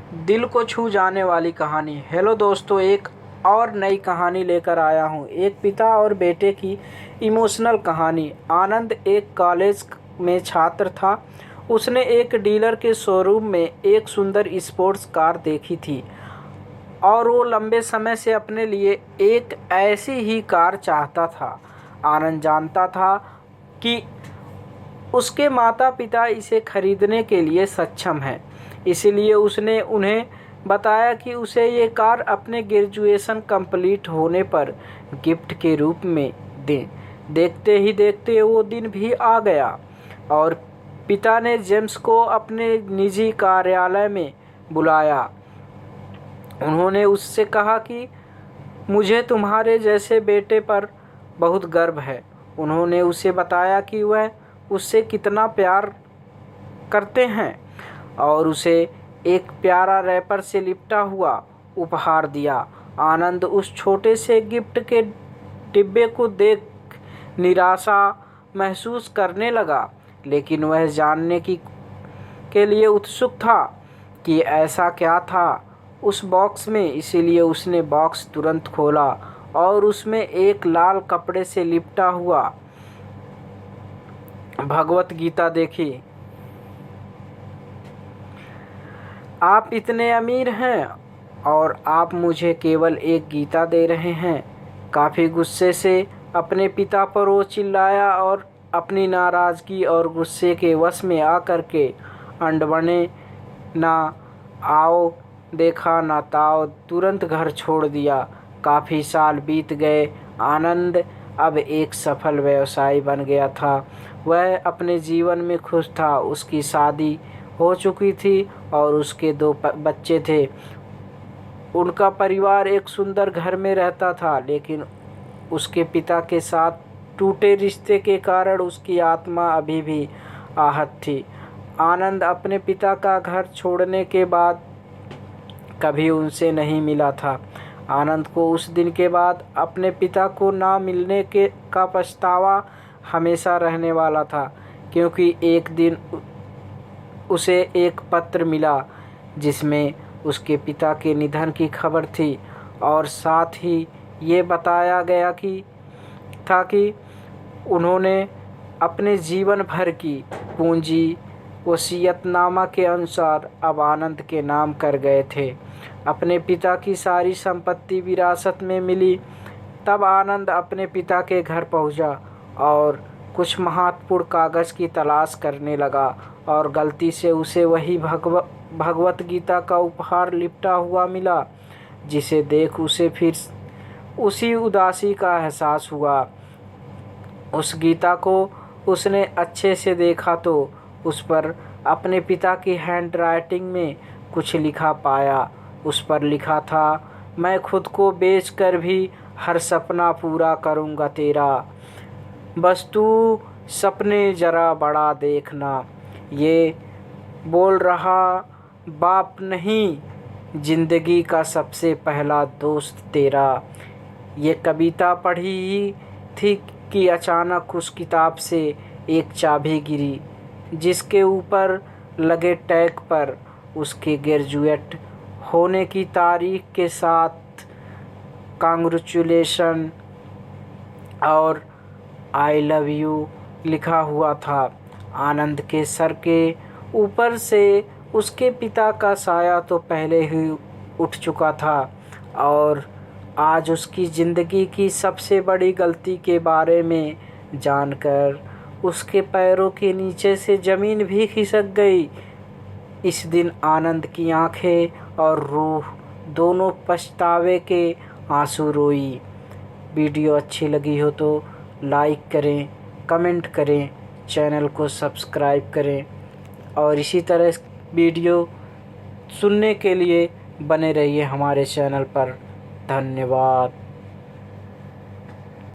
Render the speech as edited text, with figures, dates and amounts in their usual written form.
दिल को छू जाने वाली कहानी। हेलो दोस्तों, एक और नई कहानी लेकर आया हूँ। एक पिता और बेटे की इमोशनल कहानी। आनंद एक कॉलेज में छात्र था। उसने एक डीलर के शोरूम में एक सुंदर स्पोर्ट्स कार देखी थी और वो लंबे समय से अपने लिए एक ऐसी ही कार चाहता था। आनंद जानता था कि उसके माता-पिता इसे खरीदने के लिए सक्षम हैं, इसलिए उसने उन्हें बताया कि उसे ये कार अपने ग्रेजुएशन कंप्लीट होने पर गिफ्ट के रूप में दें। देखते ही देखते वो दिन भी आ गया और पिता ने जेम्स को अपने निजी कार्यालय में बुलाया। उन्होंने उससे कहा कि मुझे तुम्हारे जैसे बेटे पर बहुत गर्व है। उन्होंने उसे बताया कि वह उससे कितना प्यार करते हैं और उसे एक प्यारा रैपर से लिपटा हुआ उपहार दिया। आनंद उस छोटे से गिफ्ट के डिब्बे को देख निराशा महसूस करने लगा, लेकिन वह जानने के लिए उत्सुक था कि ऐसा क्या था उस बॉक्स में। इसीलिए उसने बॉक्स तुरंत खोला और उसमें एक लाल कपड़े से लिपटा हुआ भगवत गीता देखी। आप इतने अमीर हैं और आप मुझे केवल एक गीता दे रहे हैं। काफ़ी गुस्से से अपने पिता पर वो चिल्लाया और अपनी नाराज़गी और गुस्से के वश में आकर के अनबने ना आओ देखा ना ताओ तुरंत घर छोड़ दिया। काफ़ी साल बीत गए। आनंद अब एक सफल व्यवसायी बन गया था। वह अपने जीवन में खुश था। उसकी शादी हो चुकी थी और उसके 2 बच्चे थे। उनका परिवार एक सुंदर घर में रहता था, लेकिन उसके पिता के साथ टूटे रिश्ते के कारण उसकी आत्मा अभी भी आहत थी। आनंद अपने पिता का घर छोड़ने के बाद कभी उनसे नहीं मिला था। आनंद को उस दिन के बाद अपने पिता को ना मिलने का पछतावा हमेशा रहने वाला था, क्योंकि एक दिन उसे एक पत्र मिला जिसमें उसके पिता के निधन की खबर थी और साथ ही ये बताया गया कि उन्होंने अपने जीवन भर की पूंजी वसीयतनामा के अनुसार अब आनंद के नाम कर गए थे। अपने पिता की सारी संपत्ति विरासत में मिली। तब आनंद अपने पिता के घर पहुंचा और कुछ महत्वपूर्ण कागज़ की तलाश करने लगा और गलती से उसे वही भगवत गीता का उपहार लिपटा हुआ मिला, जिसे देख उसे फिर उसी उदासी का एहसास हुआ। उस गीता को उसने अच्छे से देखा तो उस पर अपने पिता की हैंडराइटिंग में कुछ लिखा पाया। उस पर लिखा था, मैं खुद को बेच कर भी हर सपना पूरा करूँगा तेरा, बस तू सपने ज़रा बड़ा देखना। ये बोल रहा बाप नहीं, ज़िंदगी का सबसे पहला दोस्त तेरा। ये कविता पढ़ी ही थी कि अचानक उस किताब से एक चाबी गिरी, जिसके ऊपर लगे टैग पर उसके ग्रेजुएट होने की तारीख के साथ कांग्रेचुलेशन और आई लव यू लिखा हुआ था। आनंद के सर के ऊपर से उसके पिता का साया तो पहले ही उठ चुका था और आज उसकी ज़िंदगी की सबसे बड़ी गलती के बारे में जानकर उसके पैरों के नीचे से ज़मीन भी खिसक गई। इस दिन आनंद की आंखें और रूह दोनों पछतावे के आंसू रोई। वीडियो अच्छी लगी हो तो लाइक करें, कमेंट करें, चैनल को सब्सक्राइब करें और इसी तरह वीडियो सुनने के लिए बने रहिए हमारे चैनल पर। धन्यवाद।